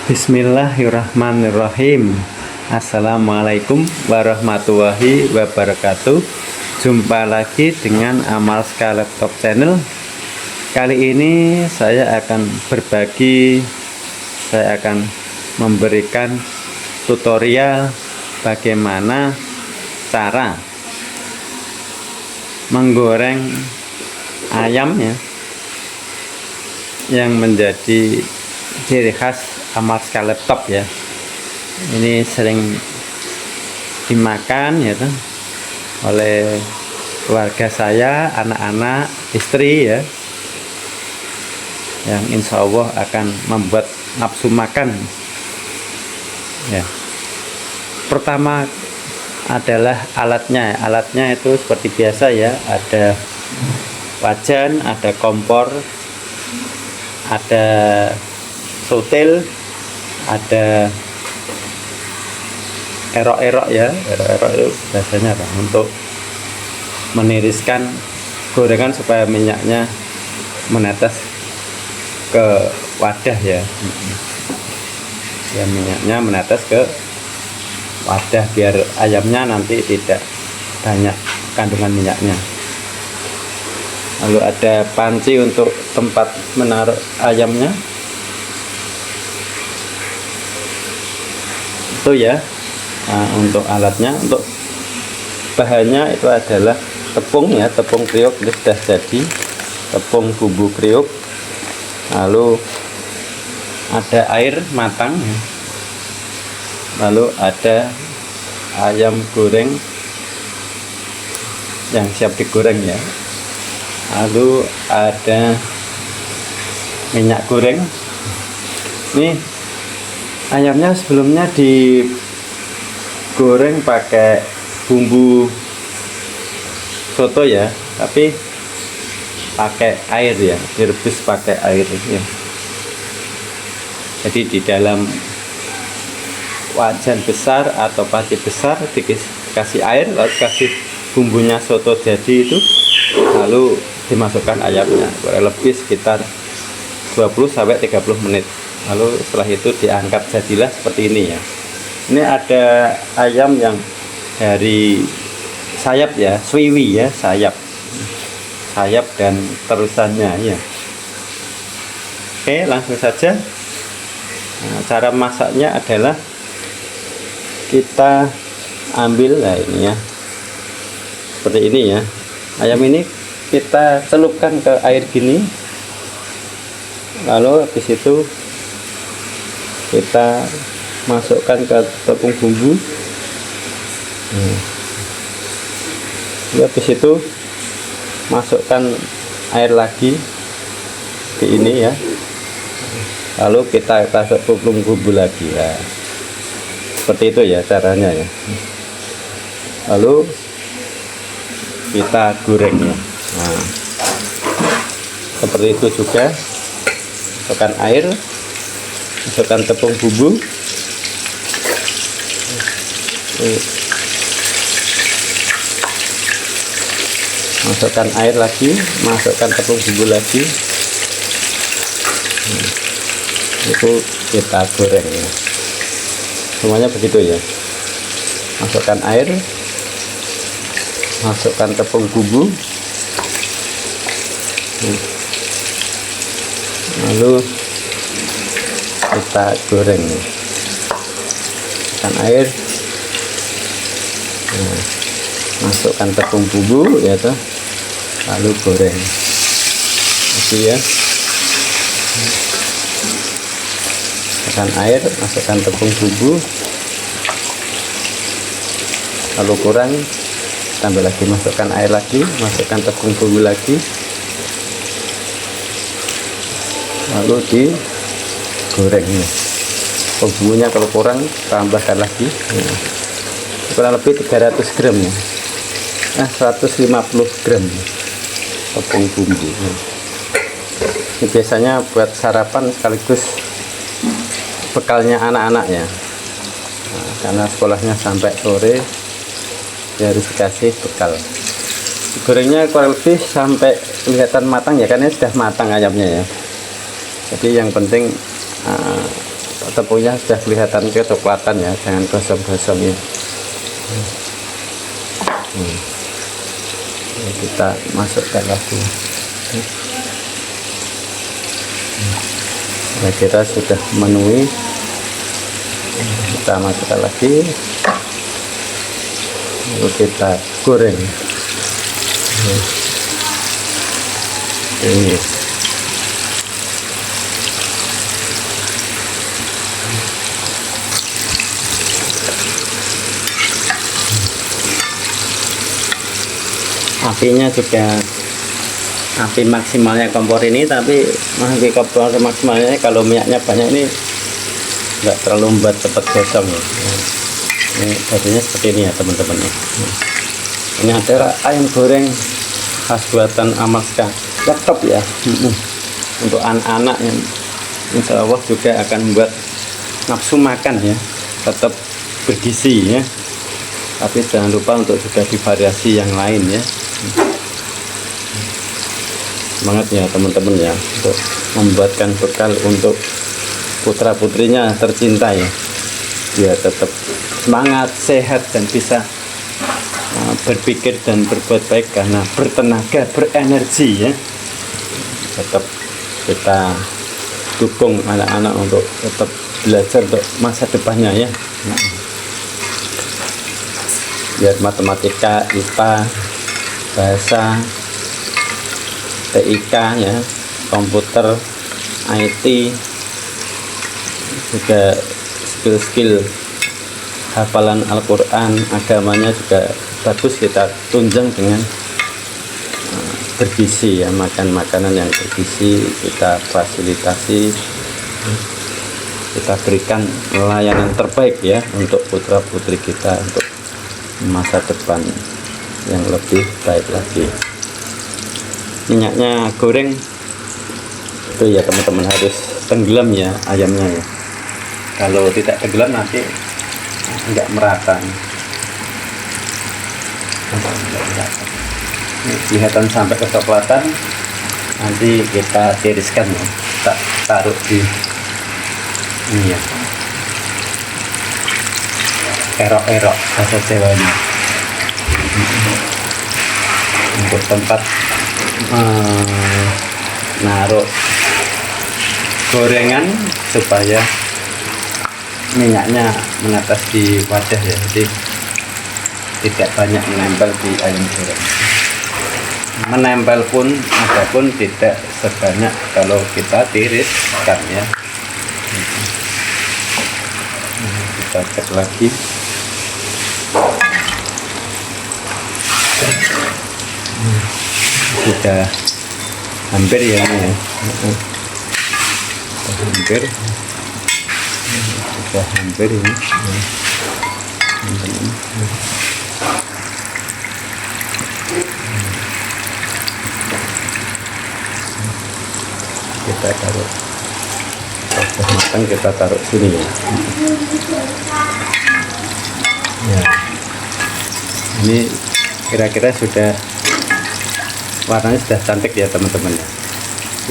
Bismillahirrahmanirrahim. Assalamualaikum warahmatullahi wabarakatuh. Jumpa lagi dengan Amal Ska Laptop Channel. Kali ini saya akan memberikan tutorial bagaimana cara menggoreng ayam ya, yang menjadi ciri khas Amal Ska Laptop ya. Ini sering dimakan ya tuh oleh keluarga saya, anak-anak, istri ya, yang insya Allah akan membuat nafsu makan ya. Pertama adalah alatnya. Alatnya itu seperti biasa ya, ada wajan, ada kompor, ada sotel, ada erok-erok ya. Erok-erok itu biasanya apa? Untuk meniriskan gorengan supaya minyaknya menetes ke wadah ya. Ya, minyaknya menetes ke wadah biar ayamnya nanti tidak banyak kandungan minyaknya. Lalu ada panci untuk tempat menaruh ayamnya. Itu ya. Nah, untuk alatnya, untuk bahannya itu adalah tepung ya, tepung kriuk itu sudah jadi, tepung bumbu kriuk. Lalu ada air matang ya. Lalu ada ayam goreng yang siap digoreng ya. Lalu ada minyak goreng. Nih, ayamnya sebelumnya digoreng pakai bumbu soto ya, tapi pakai air ya, direbus pakai air ya. Jadi di dalam wajan besar atau panci besar dikasih air, lalu kasih bumbunya soto jadi itu, lalu dimasukkan ayamnya kurang lebih sekitar 20-30 menit. Lalu setelah itu diangkat, jadilah seperti ini ya. Ini ada ayam yang dari sayap ya, swiwi ya, sayap dan terusannya ya. Oke, langsung saja. Nah, cara masaknya adalah kita ambil, nah ini ya, seperti ini ya. Ayam ini kita celupkan ke air gini, lalu habis itu kita masukkan ke tepung bumbu. Habis itu masukkan air lagi ke ini ya, lalu kita masuk tepung bumbu lagi ya. Seperti itu ya caranya ya. Lalu kita goreng ya. Nah, seperti itu juga. Masukkan air, masukkan tepung bumbu, masukkan air lagi, masukkan tepung bumbu lagi. Itu kita goreng ya. Semuanya begitu ya. Masukkan air, masukkan tepung bumbu, lalu kita goreng. Masukkan air, masukkan tepung bumbu ya toh, lalu goreng. Ini ya. Masukkan air, masukkan tepung bumbu, lalu kurang, tambah lagi, masukkan air lagi, masukkan tepung bumbu lagi, lalu digoreng ya. Bumbunya kalau kurang tambahkan lagi ya. Kurang lebih 300 gram ya. 150 gram tepung bumbu ya. Ini biasanya buat sarapan sekaligus bekalnya anak-anak ya. Nah, karena sekolahnya sampai sore ya, harus dikasih bekal. Gorengnya kurang lebih sampai kelihatan matang ya, karena sudah matang ayamnya ya. Jadi yang penting tepungnya sudah kelihatan kecoklatan ya, jangan gosong-gosong ya. Ini kita masukkan lagi. Kira-kira sudah memenuhi, kita masukkan lagi, lalu kita goreng. Ini apinya juga api maksimalnya kompor ini, tapi api kompor maksimalnya kalau minyaknya banyak ini nggak terlalu membuat cepat gosong ya. Ini hasilnya seperti ini ya teman-teman ya. Ini adalah ayam goreng khas buatan Amaska, cakep ya. Untuk anak-anak yang insya Allah juga akan membuat nafsu makan ya, tetap bergizi ya, tapi jangan lupa untuk juga divariasi yang lain ya. Semangat ya teman-teman ya, untuk membuatkan bekal untuk putra putrinya tercinta ya, biar tetap semangat, sehat, dan bisa berpikir dan berbuat baik karena bertenaga, berenergi ya. Tetap kita dukung anak-anak untuk tetap belajar untuk masa depannya ya, biar matematika, IPA, bahasa, TIK ya, komputer, IT, juga skill-skill hafalan Al-Quran, agamanya juga bagus kita tunjang dengan bergizi ya, makan makanan yang bergizi, kita fasilitasi, kita berikan layanan terbaik ya untuk putra putri kita untuk masa depan yang lebih baik lagi. Minyaknya goreng itu ya teman-teman, harus tenggelam ya ayamnya ya, kalau tidak tenggelam nanti enggak merata. Ini kelihatan sampai kecoklatan, nanti kita tiriskan ya, kita taruh di ini ya, erok-erok bahasa Jawanya, untuk tempat naruh gorengan supaya minyaknya menetes di wadah ya, jadi tidak banyak menempel di ayam goreng. Menempel pun ada pun tidak sebanyak kalau kita tiriskan ya. Kita cek lagi. Sudah hampir ya ini ya. Sudah hampir ini. Kita taruh, sudah matang kita taruh sini ya. Ya, ini kira-kira sudah, warnanya sudah cantik ya teman-teman ya.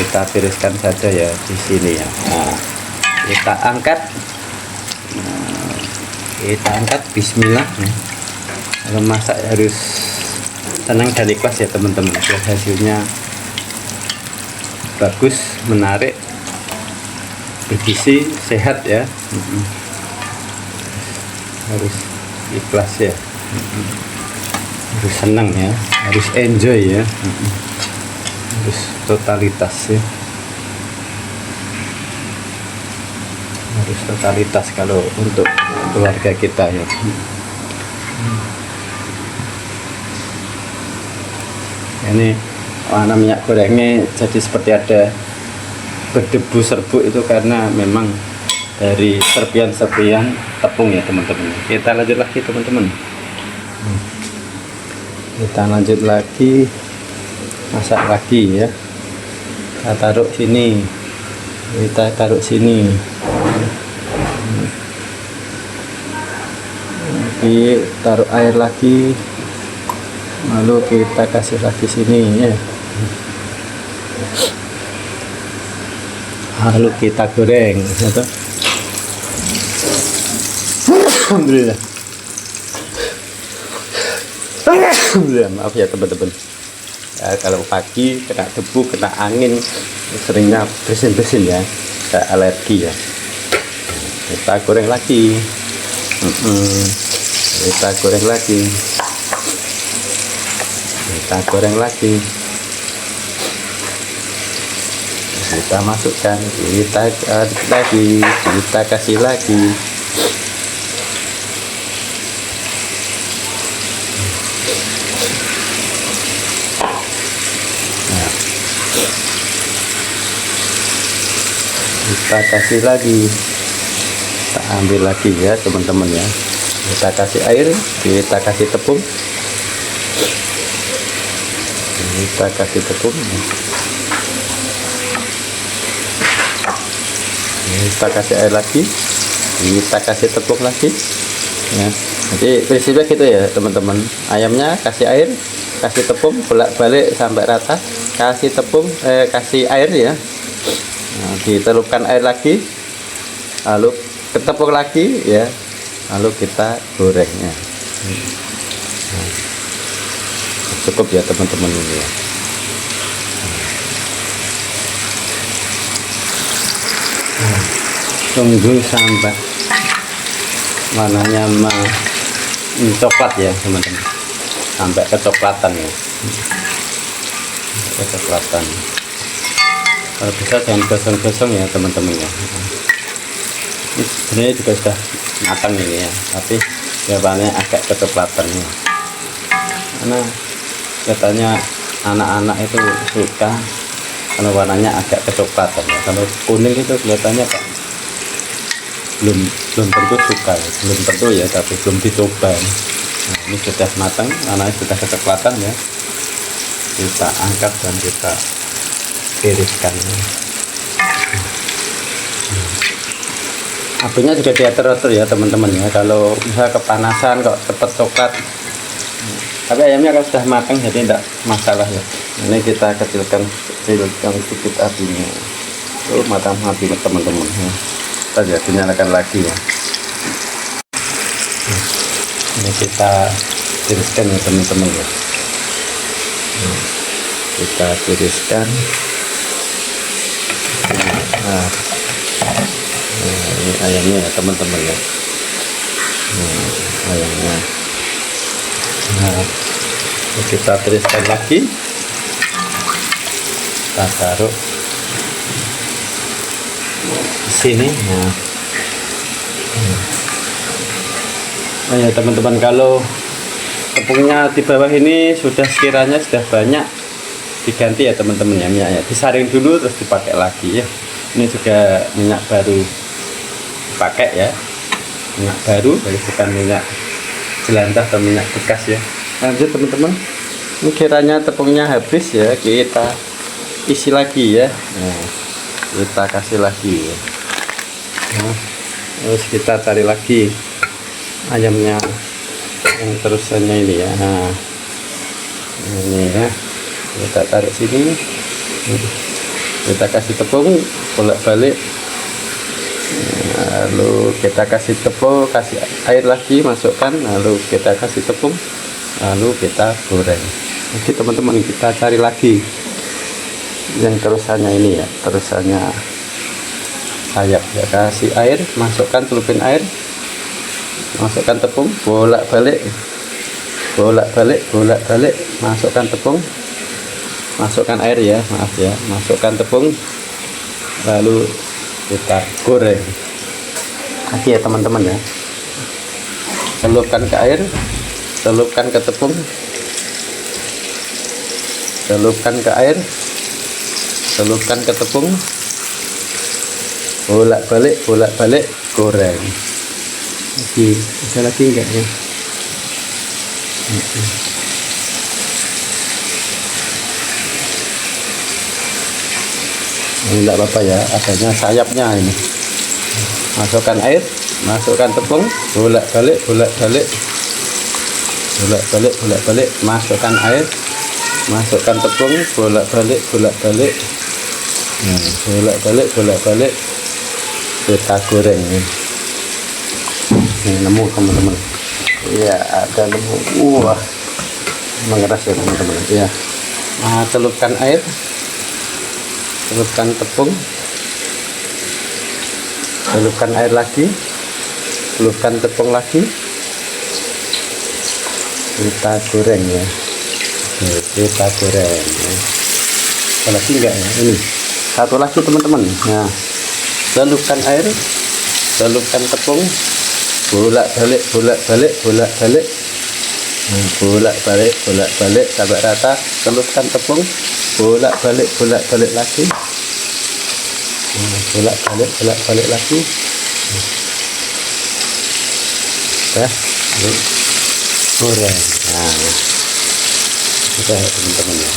Kita tiriskan saja ya di sini ya. Nah, kita angkat, Bismillah. Kalau masak harus tenang dan ikhlas ya teman-teman, biar hasilnya bagus, menarik, bergizi, sehat ya. Harus ikhlas ya, harus senang ya, harus enjoy ya, harus totalitas ya, harus totalitas kalau untuk keluarga kita ya. Ini warna minyak gorengnya jadi seperti ada berdebu serbuk, itu karena memang dari serpian-serpian tepung ya teman-teman. Kita lanjut lagi teman-teman, kita lanjut lagi, masak lagi ya. Kita taruh sini, kita taruh sini, lagi taruh air lagi, lalu kita kasih lagi sini ya, lalu kita goreng gitu. Alhamdulillah. Alhamdulillah, maaf ya teman-teman ya, kalau pagi kena debu, kena angin seringnya bersin-bersin ya, kayak alergi ya. Kita goreng lagi. Kita goreng lagi. Kita goreng lagi. Kita masukkan, kita lagi, kita kasih lagi. Nah, kita kasih lagi, kita ambil lagi ya teman-teman ya. Kita kasih air, kita kasih tepung, kita kasih tepung, kita kasih air lagi, kita kasih tepung lagi ya. Jadi prinsipnya gitu ya teman-teman, ayamnya kasih air, kasih tepung, bolak-balik sampai rata, kasih tepung, kasih air ya. Nah, ditelupkan air lagi, lalu ketepung lagi ya, lalu kita gorengnya. Nah, cukup ya teman-teman ini ya. Nah, tunggu sampai warnanya coklat ya teman-teman, sampai kecoklatan ya, kecoklatan. Kalau bisa jangan gosong-gosong ya teman-teman ya. Ini sebenarnya juga sudah matang ini ya, tapi warnanya agak kecoklatan ya, karena katanya anak-anak itu suka kalau warnanya agak kecoklatan ya. Kalau kuning itu kelihatannya Pak belum tentu suka ya. Belum tentu ya, tapi belum dicoba ya. Nah, ini sudah matang, warnanya sudah kecoklatan ya. Kita angkat dan kita tiriskan ya. Apinya juga diatur-atur ya teman-teman ya, kalau bisa kepanasan kok cepat coklat. Tapi ayamnya kalau sudah matang jadi tidak masalah ya. Ini kita kecilkan sedikit apinya. Matang mati teman-teman ya. Kita ya dinyalakan lagi ya. Ini kita tiriskan ya teman-teman ya. Kita tiriskan. Nah, ini ayamnya ya teman-teman ya. Ayamnya. Nah, kita tiriskan lagi, kita taruh di sini. Nah ya teman-teman, kalau tepungnya di bawah ini sudah sekiranya sudah banyak, diganti ya teman-teman ya minyaknya, disaring dulu terus dipakai lagi ya. Ini juga minyak baru pakai ya, minyak baru, jadi bukan minyak jelantah atau minyak bekas ya. Lanjut teman-teman, ini kiranya tepungnya habis ya, kita isi lagi ya. Nah, kita kasih lagi ya. Nah, terus kita cari lagi ayamnya yang terusannya ini ya. Nah, ini ya, kita taruh sini, kita kasih tepung bolak-balik. Lalu kita kasih tepung, kasih air lagi, masukkan, lalu kita kasih tepung, lalu kita goreng. Oke teman-teman, kita cari lagi yang terusannya ini ya, terusannya sayap ya. Kasih air, masukkan, celupin air, masukkan tepung, bolak-balik, bolak-balik, bolak-balik, masukkan tepung, masukkan air ya, maaf ya, masukkan tepung, lalu kita goreng lagi ya teman-teman ya. Celupkan ke air, celupkan ke tepung, celupkan ke air, celupkan ke tepung, bolak-balik, bolak-balik, goreng lagi. Bisa lagi enggak ya? Ini enggak apa-apa ya, adanya sayapnya ini. Masukkan air, masukkan tepung, bolak-balik, bolak-balik, bolak-balik, bolak-balik, masukkan air, masukkan tepung, bolak-balik, bolak-balik, bolak-balik, bolak-balik, kita goreng. Nih, nemu teman-teman. Iya, ada nemu. Wah, mengeras ya teman-teman. Iya. Nah, celupkan air, celupkan tepung, celupkan air lagi, celupkan tepung lagi, kita goreng ya. Oke, kita goreng ya. Ada lagi enggak ya? Ini satu lagi teman-teman. Nah, celupkan air, celupkan tepung, bolak-balik, bolak-balik, bolak-balik, bolak-balik, bolak-balik sampai rata. Celupkan tepung, bolak-balik, bolak-balik lagi, bolak-balik, bolak-balik lagi. Ya, goreng. Nah, sudah ya teman-teman ya.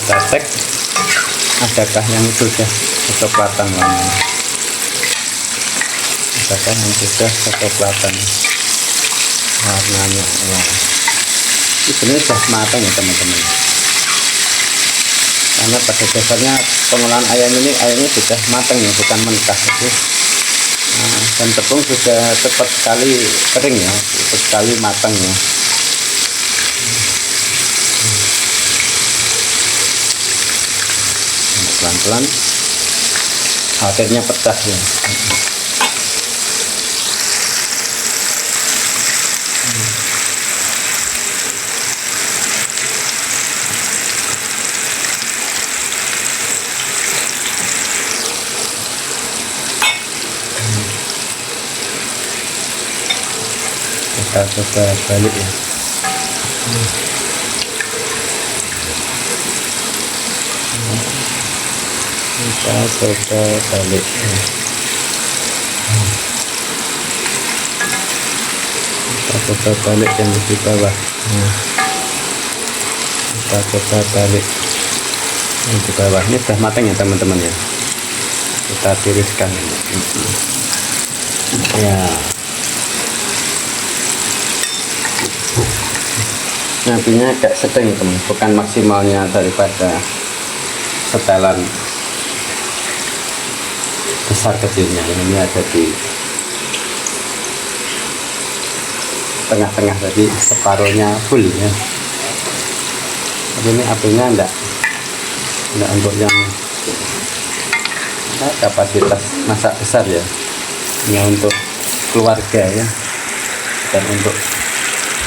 Kita cek adakah yang sudah kecoklatan lama, adakah yang sudah kecoklatan warnanya. Wah, ini sebenarnya sudah matang ya teman-teman, karena pada dasarnya pengolahan ayam ini ayamnya sudah matang ya, bukan mentah itu. Nah, dan tepung sudah cepat sekali kering ya, cepat sekali matang ya. Pelan-pelan, akhirnya pecah ya. Kita coba balik ya. Kita coba balik ya. Kita coba balik yang di bawah. Kita coba balik yang di bawah. Ini sudah matang ya teman-teman ya. Kita tiriskan ya. Apinya agak sedang teman, bukan maksimalnya daripada setelan besar kecilnya. Ini ada di tengah-tengah, tadi separuhnya full ya. Tapi ini apinya enggak untuk yang kapasitas masak besar ya. Ini untuk keluarga ya, dan untuk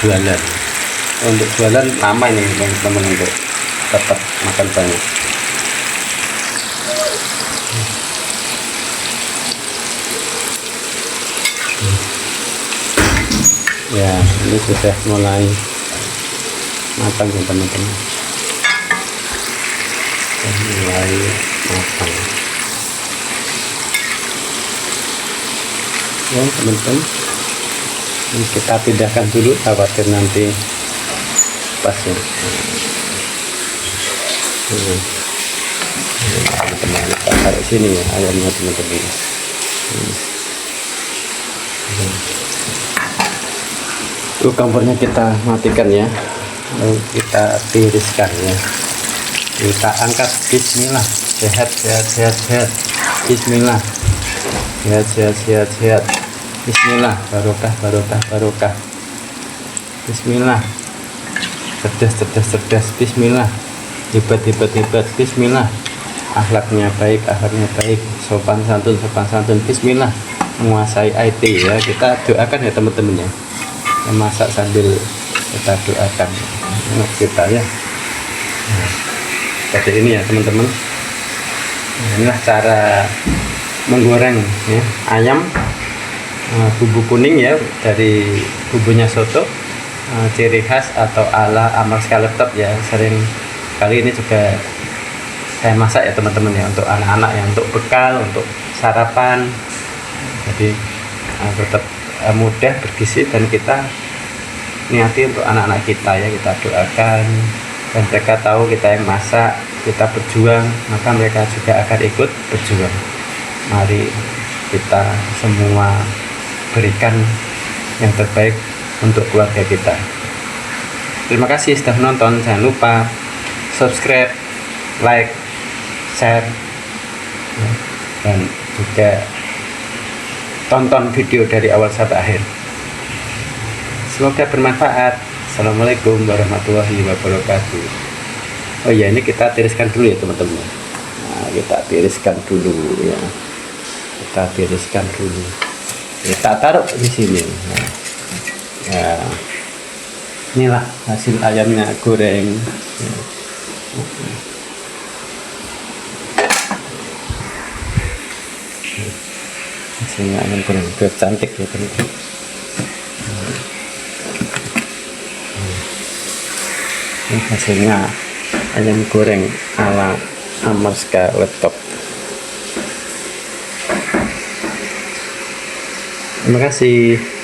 jualan. Untuk jualan lama ini teman-teman, untuk dapat makan banyak. Ya, ini sudah mulai matang ya teman-teman, mulai matang ya teman-teman. Ini kita pindahkan dulu, khawatir nanti pas ya. Teman-teman, kita taruh sini ya ayamnya teman-teman. Kompornya kita matikan ya, lalu kita tiriskan ya. Kita angkat. Bismillah. Sehat, sehat, sehat, sehat. Bismillah. Sehat, sehat, sehat, sehat. Bismillah. Barokah, barokah, barokah. Bismillah. Cerdas, cerdas, cerdas. Bismillah. Hebat, hebat, hebat. Bismillah. Akhlaknya baik, akhlaknya baik. Sopan santun, sopan santun. Bismillah. Menguasai IT ya. Kita doakan ya teman-teman ya. Memasak sambil kita doakan kita ya. Nah, seperti ini ya teman-teman. Inilah cara menggoreng ya ayam bumbu kuning ya, dari bumbunya soto, ciri khas atau ala Amar Skeleton ya. Sering kali ini juga saya masak ya teman-teman ya, untuk anak-anak ya, untuk bekal, untuk sarapan. Jadi tetap mudah, bergizi, dan kita niati untuk anak-anak kita ya. Kita doakan, dan mereka tahu kita yang masak, kita berjuang, maka mereka juga akan ikut berjuang. Mari kita semua berikan yang terbaik untuk keluarga kita. Terima kasih sudah menonton. Jangan lupa subscribe, like, share, dan juga tonton video dari awal sampai akhir. Semoga bermanfaat. Assalamualaikum warahmatullahi wabarakatuh. Oh ya, ini kita tiriskan dulu ya teman-teman. Nah, kita tiriskan dulu ya. Kita tiriskan dulu. Kita taruh di sini. Nah, ya. Inilah hasil ayamnya goreng. Ya. Hasilnya ayam goreng cantik ya teman-teman. Ini hasilnya ayam goreng ala Amarska Laptop. Terima kasih.